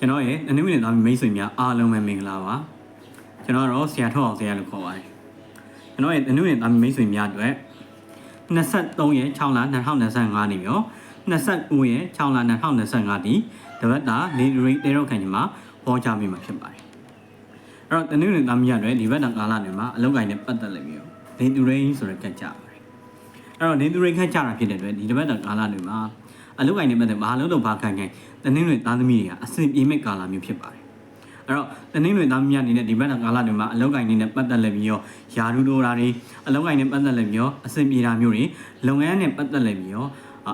ကျွန်တော်ရဲ့အနည်းငယ်သားမိတ်ဆွေများအားလုံးပဲမင်္ဂလာပါကျွန်တော်တော့ဆရာထောက်အောင်ဆရာလို့ခေါ်ပါတယ်ကျွန်တော်ရဲ့အနည်းငယ်သားမိတ်ဆွေများအတွက်23ရက်6လ2025နေ့ရော29ရက်6လ2025ဒီတပတ်တာနေရိတေရောက်ခံညီမှာဟောကြားမိမှာဖြစ်ပါတယ်အဲ့တော့တနင်္ဂနွေသားမိရတွေဒီဘက်တကာလတွေမှာအလုပ်ကိုင်းနဲ့ပတ်သက်လိုက်ပြီးတော့နေသူရိဆိုတဲ့ကတ်ကြပါတယ်အဲ့တော့နေသူရိခတ်ကြတာဖြစ်တဲ့အတွက်ဒီတပတ်တကာလတွေမှာအလုပ်ကိုင်းနဲ့ပတ်သက်ဘာလို့တော့ဘာခံခံတနင်္ဂနွေသားသမီးတွေကအဆင်ပြေမဲ့ကာလမျိုးဖြစ်ပါတယ်အဲ့တော့တနင်္ဂနွေသားသမီးအနေနဲ့ဒီဘက်ကာလတွေမှာအလုပ်ကိုင်းနဲ့ပတ်သက်လိုက်ပြီးတော့ယာရုလိုတာတွေအလုပ်ကိုင်းနဲ့ပတ်သက်လိုက်ပြီးတော့အဆင်ပြေတာမျိုးတွေလုပ်ငန်းနဲ့ပတ်သက်လိုက်ပြီးတော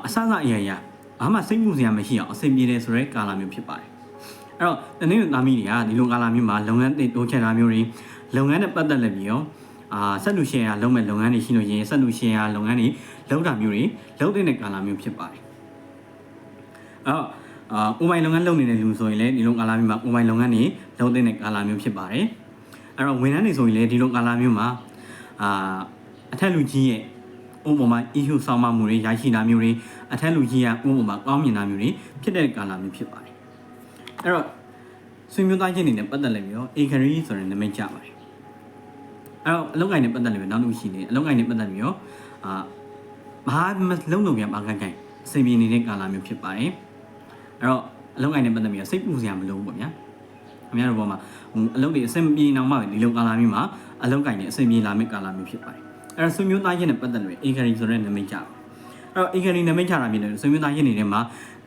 ့အဆအအရာရာဘာမှစိတ်မှုစရာမရှိအောင်အဆင်ပြေတယ်ဆိုတဲ့ကာလမျိုးဖြစ်ပါတယ်အဲ့တော့တနင်္ဂနွေသားသမီးတွေကဒီလိုကာလမျိုးမှာလုပ်ငန်းတိုးချဲ့တာမျိုးတွေလုပ်ငန်းနဲ့ပတ်သက်လိုက်ပြီးတော့ဆက်လူရှယ်ယာလုပ်မဲ့လုပ်ငန်းတွေရှိလို့ရင်ဆက်လူရှယ်ယာလုပ်ငန်းတွေလုပ်တာမျိုးတွေလုပ်တဲ့ကာလမျိုးဖြစ်ပါတယ်အဲ့တော့အွန်လိုင်းလုပ်ငန်းလုပ်နေတဲ့လူဆိုရင်လည်းဒီလိုကာလမျိုးမှာအွန်လိုင်းလုပ်ငန်းတွေလုပ်တဲ့ကာလမျိုးဖြစ်ပါတယ်အဲ့တော့ဝန်ထမ်းတွေဆိုရင်လည်းဒီလိုကာလမျိုးမှာအထက်လူကြီးရဲ့ဥပမာ issue ဆောင်မမှုတွေရရှိတာမျိုးတွေအထက်လူကြီးကဥပမာကောင်းမြင်တာမျိုးတွေဖြစ်တဲ့ကာလမျိုးဖြစ်ပါတယ်အဲ့တော့ဆွေမျိုးသားချင်းတွေနဲ့ပတ်သက်လိုက်ပြီးတော့ Akari ဆိုတဲ့နာမည်ကြပါတယ်အဲ့တော့အလုပ်ကိုင်းနဲ့ပတ်သက်လို့နောက်တစ်ခုရှိနေအလုပ်ကိုင်းနဲ့ပတ်သက်ပြီးတော့ဘာလုံးလုံးပြန်ပါခိုင်းခိုင်းအစီအစဉ်နေတဲ့ကာလမျိုးဖြစ်ပါတယ်အဲ့တော့အလုပ်ကိုင်းနဲ့ပတ်သက်ပြီးတော့စိတ်ပူစရာမလိုဘူးပေါ့ဗျာအများတို့ပေါ်မှာအလုပ်တွေအဆင်ပြေအောင်မှပဲဒီလိုကာလမျိုးမှာအလုပ်ကိုင်းနဲ့အဆင်ပြေလာမယ့်ကာလမျိုးဖြစ်ပါတယ်အဲ့တော့ဆွေမျိုးသားချင်းနဲ့ပတ်သက်လို့ Akari ဆိုတဲ့နာမည်ကြပါအဲ့တော့ Akari နာမည်ကြတာဖြစ်တယ်ဆွေမျိုးသားချင်းတွေထဲမှာ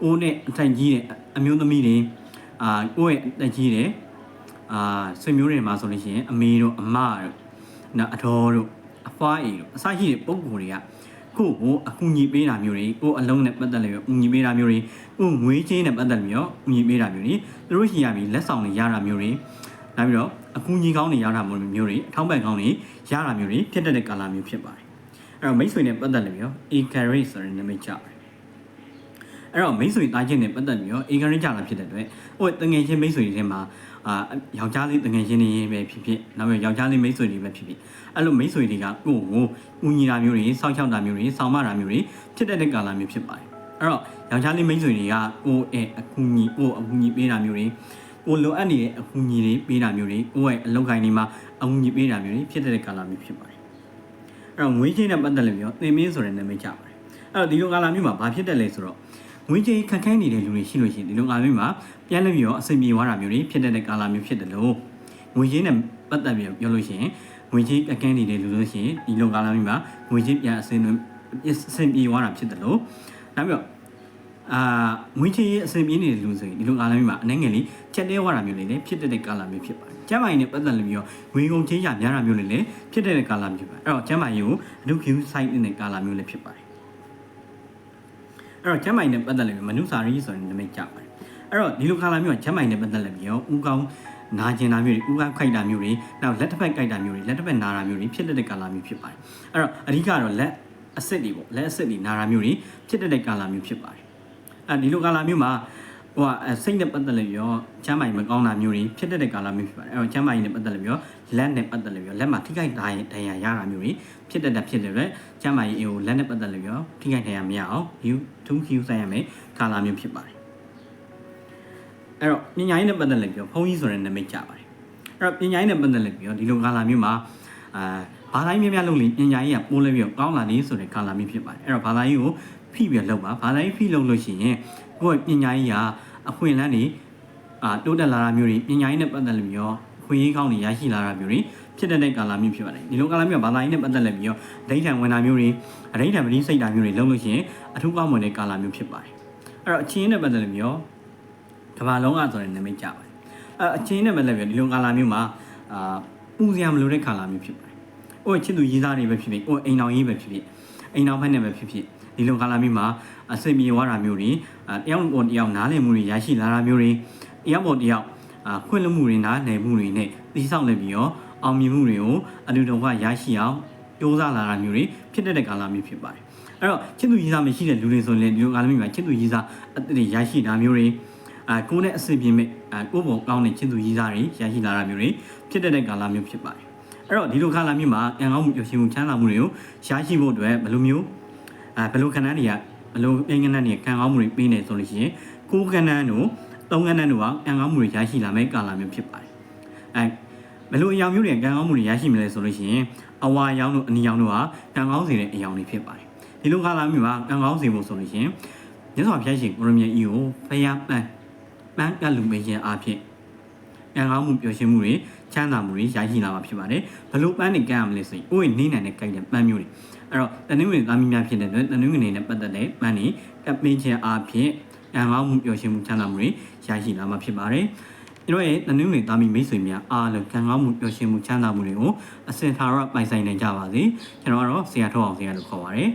အိုးနဲ့အထိုင်ကြီးတဲ့အမျိုးသမီးတွေကိုယ့်ရဲ့အတက်ကြီးတဲ့ဆွေမျိုးတွေမှာဆိုလို့ရှိရင်အမေတို့အမတို့နော်အတော်တို့အဖွားအိတို့အစရှိတဲ့ပုံကိုယ်တွေကကိုယ့်ကိုအကူအညီပေးတာမျိုးတွေကိုယ်အလုံးနဲ့ပတ်သက်လို့အကူအညီပေးတာမျိုးတွေကိုယ်ငွေချင်းနဲ့ပတ်သက်လို့အကူအညီပေးတာမျိုးတွေသူတို့ရှိရပြီးလက်ဆောင်တွေရတာမျိုးတွေနောက်ပြီးတော့အကူအညီကောင်းတွေရတာမျိုးတွေအထောက်ပံ့ကောင်းတွေရတာမျိုးတွေဖြစ်တဲ့ကာလမျိုးဖြစ်ပါတယ်အဲ့တော့မိတ်ဆွေနဲ့ပတ်သက်လို့Akari ဆိုတဲ့နာမည်ကြပါတယ်အဲ့တော့မိတ်ဆွေသားချင်းနဲ့ပတ်သက်ပြီးတော့ Akari ကြတာဖြစ်တဲ့အတွက်ဟိုတငယ်ချင်းမိတ်ဆွေတွေထဲမှာယောက်ျားလေးတငယ်ချင်းတွေပဲဖြစ်ဖြစ်နောက်ပြီးယောက်ျားလေးမိတ်ဆွေတွေပဲဖြစ်ဖြစ်အဲ့လိုမိတ်ဆွေတွေကကိုယ့်ကိုဦးညီတာမျိုးတွေစောင့်ရှောက်တာမျိုးတွေစောင့်မတာမျိုးတွေဖြစ်တဲ့ကာလမျိုးဖြစ်ပါတယ်အဲ့တော့ယောက်ျားလေးမိတ်ဆွေတွေကကိုယ့်အကူအညီပေးတာမျိုးတွေကိုလိုအပ်နေတဲ့အကူအညီတွေပေးတာမျိုးတွေကိုယ့်ရဲ့အလုပ်ကိုင်းတွေမှာအကူအညီပေးတာမျိုးတွေဖြစ်တဲ့ကာလမျိုးဖြစ်ပါတယ်အဲ့တော့ငွေချင်းနဲ့ပတ်သက်လို့သင်မင်းဆိုတဲ့နာမည်ကြပါတယ်အဲ့တော့ဒီလိုကာလမျိုးမှာဘာဖြစ်တယ်လဲဆိုတော့ငွေကြေးခက်ခဲနေတဲ့လူတွေရှိလို့ရှိရင်ဒီလိုကာလမျိုးမှာပြန်လည်းပြီးတော့အဆင်ပြေသွားတာမျိုးတွေဖြစ်တဲ့ကာလမျိုးဖြစ်တယ်လို့ငွေကြေးနဲ့ပတ်သက်ပြီးပြောလို့ရှိရင်ငွေကြေးခက်ခဲနေတဲ့လူလို့ရှိရင်ဒီလိုကာလမျိုးမှာငွေကြေးပြန်အဆင်ပြေသွားတာဖြစ်တယ်လို့နောက်ပြီးတော့ငွေကြေးအဆင်ပြေနေတဲ့လူဆိုရင်ဒီလိုကာလမျိုးမှာအနေငယ်လေးချက်တဲသွားတာမျိုးတွေလည်းဖြစ်တဲ့ကာလမျိုးဖြစ်ပါတယ်ကျမ်းမာရေးနဲ့ပတ်သက်လို့ပြီးတော့ငွေကုန်ကြေးရများတာမျိုးတွေလည်းဖြစ်တဲ့ကာလမျိုးဖြစ်ပါတယ်အဲ့တော့ကျမ်းမာရေးကိုအထူး view site တဲ့ကာလမျိုးလည်းဖြစ်ပါတယ်အဲ့တော့ကျမ်းမိုင်နဲ့ပတ်သက်လို့မနုစာရီဆိုတဲ့နာမည်ကြပါတယ်အဲ့တော့ဒီလိုခါလာမျိုးကကျမ်းမိုင်နဲ့ပတ်သက်လို့ပြီးတော့ဦးကောင်းနာကျင်တာမျိုးတွေဦးကောင်းခိုက်တာမျိုးတွေနောက်လက်တစ်ဖက်ကိုက်တာမျိုးတွေလက်တစ်ဖက်နာတာမျိုးတွေဖြစ်တဲ့ကာလမျိုးဖြစ်ပါတယ်အဲ့တော့အဓိကတော့လက်အစစ်တွေပေါ့လက်အစစ်တွေနာတာမျိုးတွေဖြစ်တဲ့ကာလမျိုးဖြစ်ပါတယ်အဲ့ဒီလိုကာလမျိုးမှာစိတ်နဲ့ပတ်သက်လို့ပြီးတော့ကျမ်းမိုင်မကောင်းတာမျိုးတွေဖြစ်တဲ့ကာလမျိုးဖြစ်ပါတယ်အဲ့တော့ကျမ်းမိုင်နဲ့ပတ်သက်လို့ပြီးတော့လက်နဲ့ပတ်သက်လို့ပြီးတော့လက်မှာထိခိုက်ဒဏ်ရာရတာမျိုးတွေဖြစ်တဲ့အတွက်ကျမ်းမိုင်ကိုလက်နဲ့ပတ်သက်လို့ပြီးတော့ထိခိုက်ဒဏ်ရာမရအောင်2Q ဆိုင်ရမယ်ကာလမျိုးဖြစ်ပါတယ်အဲ့တော့ပညာရေးနဲ့ပတ်သက်လို့ပြီးတော့ဖုန်းကြီးဆိုတဲ့နာမည်ကြပါတယ်အဲ့တော့ပညာရေးနဲ့ပတ်သက်လို့ပြီးတော့ဒီလိုကာလမျိုးမှာဘာသာရေးများလုပ်လို့ပညာရေးကပိုးလဲပြီးတော့ကောင်းလာနေဆိုတဲ့ကာလမျိုးဖြစ်ပါတယ်အဲ့တော့ဘာသာရေးကိုဖိပြီးလုပ်ပါဘာသာရေးဖိလုပ်လို့ရှိရင်ကိုယ့်ပညာရေးကအခွင့်အလမ်းတွေတိုးတက်လာတာမျိုးတွေပညာရေးနဲ့ပတ်သက်လို့ပြီးတော့ခွင့်ရေးကောင်းတွေရရှိလာတာမျိုးတွေဖြစ်တဲ့ကာလမျိုးဖြစ်ပါတယ်ဒီလိုကာလမျိုးဘာသာရေးနဲ့ပတ်သက်လို့ပြီးတော့ဒိဋ္ဌံဝင်တာမျိုးတွေအဒိဋ္ဌံပရိစိတ်တာမျိုးတွေလုပ်လို့ရှိရင်အထူးကောင်းမွန်တဲ့ကာလမျိုးဖြစ်ပါတယ်အဲ့တော့အချင်းနဲ့ပတ်သက်လို့ပြီးတော့ကမ္ဘာလုံးကဆိုတဲ့နာမည်ကြပါတယ်အချင်းနဲ့ပတ်သက်ပြီးဒီလိုကာလမျိုးမှာပူစရာမလိုတဲ့ကာလမျိုးဖြစ်ပါတယ်ဟိုချစ်သူရေးသားတွေပဲဖြစ်ဖြစ်ဟိုအိမ်တော်ရေးပဲဖြစ်ဖြစ်အိမ်တော်ဖက်နဲ့ပဲဖြစ်ဖြစ်ဒီလိုကာလမျိုးမှာအစိမ့်ပြေသွားတာမျိုးတွေတယောက်ပေါ်တယောက်နားလည်မှုတွေရရှိလာတာမျိုးတွေတယောက်ပေါ်တယောက်ခွင့်လွှတ်မှုတွေနားလည်မှုတွေနဲ့သိဆောင်နေပြီးတော့အောင်မြင်မှုတွေကိုအလူတော်ကရရှိအောင်ကြိုးစားလာတာမျိုးတွေဖြစ်တဲ့ကာလမျိုးဖြစ်ပါတယ်အဲ့တော့ချစ်သူရေးသားမရှိတဲ့လူတွေဆိုရင်ဒီလိုကာလမျိုးမှာချစ်သူရေးသားအတ္တိရရှိတာမျိုးတွေကိုယ်နဲ့အဆင်ပြေမဲ့ကိုယ်ပေါ်ကောင်းတဲ့ချစ်သူရေးသားတွေရရှိလာတာမျိုးတွေဖြစ်တဲ့ကာလမျိုးဖြစ်ပါတယ်အဲ့တော့ဒီလိုကာလမျိုးမှာကံကောင်းမှုပျော်ရွှင်မှုချမ်းသာမှုတွေကိုရရှိဖို့အတွက်ဘယ်လိုမျိုးဘယ်လိုခဏတွေကဘယ်လိုအင်္ဂနန်းတွေကကံကောင်းမှုတွေပေးနေဆိုလို့ရှိရင်ကိုယ်ကဏ္ဍတို့ သုံးကန်းတဲ့လူကကံကောင်းမှုတွေရရှိလာမယ့်ကာလမျိုးဖြစ်ပါတယ်ဘယ်လိုအရာမျိုးတွေကံကောင်းမှုတွေရရှိမလဲဆိုလို့ရှိရင်အဝါရောင်တို့အနီရောင်တို့ကကံကောင်းစေတဲ့အရာတွေဖြစ်ပါတယ်ဒီလိုကာလမျိုးကကံကောင်းစေဖို့ဆိုလို့ရှိရင်မြတ်စွာဘုရားရှင်ကိုရမြတ်ကြီးကိုဖယားပန်းကလူပေးခြင်းအဖြစ်ကံကောင်းမှုပျော်ရွှင်မှုတွေချမ်းသာမှုတွေရရှိလာမှာဖြစ်ပါတယ်ဘလို့ပန်းတွေကံရမလဲဆိုရင်ဥယျာဉ်နေနိုင်တဲ့ကြိုက်တဲ့ပန်းမျိုးတွေအဲ့တော့တနင်္ဂနွေသားမီးများဖြစ်တဲ့အတွက်တနင်္ဂနွေနဲ့ပတ်သက်တဲ့ပန်းတွေကပ်ပေးခြင်းအဖြစ်ကံကောင်းမှုပျော်ရွှင်မှုချမ်းသာမှုတွေရရှိလာမှာဖြစ်ပါတယ်ကျွန်တော်ရဲ့တနင်္ဂနွေသားမီးမိတ်ဆွေများအားလုံးကံကောင်းမှုပျော်ရွှင်မှုချမ်းသာမှုတွေကိုအစင်ထာရပိုင်ဆိုင်နိုင်ကြပါစေကျွန်တော်ကတော့ဆရာထောက်အောင်ဆရာလို့ခေါ်ပါတယ်